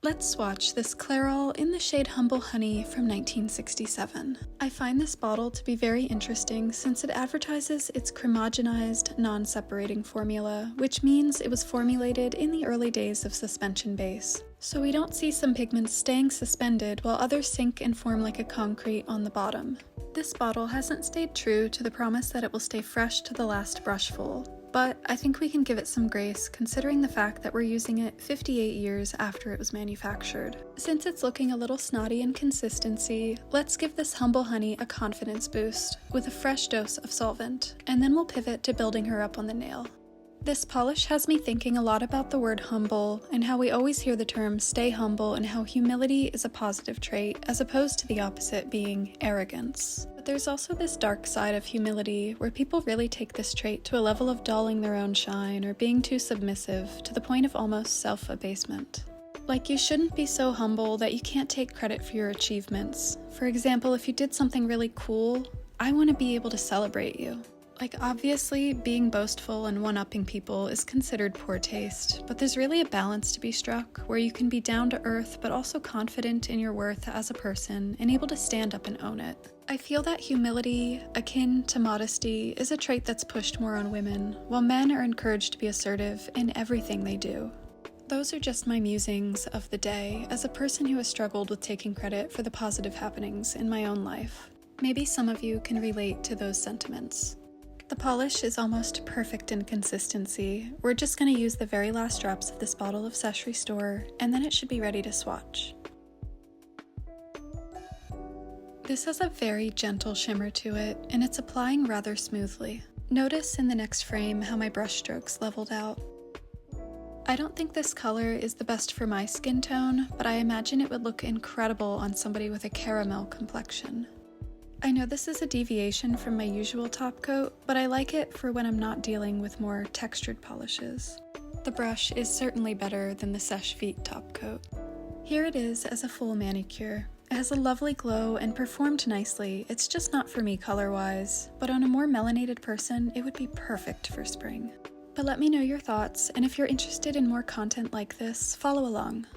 Let's swatch this Clairol in the shade Humble Honey from 1967. I find this bottle to be very interesting since it advertises its cremogenized, non-separating formula, which means it was formulated in the early days of suspension base. So we don't see some pigments staying suspended while others sink and form like a concrete on the bottom. This bottle hasn't stayed true to the promise that it will stay fresh to the last brushful, but I think we can give it some grace considering the fact that we're using it 58 years after it was manufactured. Since it's looking a little snotty in consistency, let's give this Humble Honey a confidence boost with a fresh dose of solvent, and then we'll pivot to building her up on the nail. This polish has me thinking a lot about the word humble and how we always hear the term stay humble and how humility is a positive trait as opposed to the opposite being arrogance. But there's also this dark side of humility where people really take this trait to a level of dulling their own shine or being too submissive to the point of almost self-abasement. Like, you shouldn't be so humble that you can't take credit for your achievements. For example, if you did something really cool, I want to be able to celebrate you. Like, obviously, being boastful and one-upping people is considered poor taste, but there's really a balance to be struck where you can be down to earth but also confident in your worth as a person and able to stand up and own it. I feel that humility, akin to modesty, is a trait that's pushed more on women, while men are encouraged to be assertive in everything they do. Those are just my musings of the day as a person who has struggled with taking credit for the positive happenings in my own life. Maybe some of you can relate to those sentiments. The polish is almost perfect in consistency. We're just going to use the very last drops of this bottle of Seche Restore, and then it should be ready to swatch. This has a very gentle shimmer to it, and it's applying rather smoothly. Notice in the next frame how my brush strokes leveled out. I don't think this color is the best for my skin tone, but I imagine it would look incredible on somebody with a caramel complexion. I know this is a deviation from my usual top coat, but I like it for when I'm not dealing with more textured polishes. The brush is certainly better than the Seche Vite top coat. Here it is as a full manicure. It has a lovely glow and performed nicely. It's just not for me color-wise, but on a more melanated person, it would be perfect for spring. But let me know your thoughts, and if you're interested in more content like this, follow along.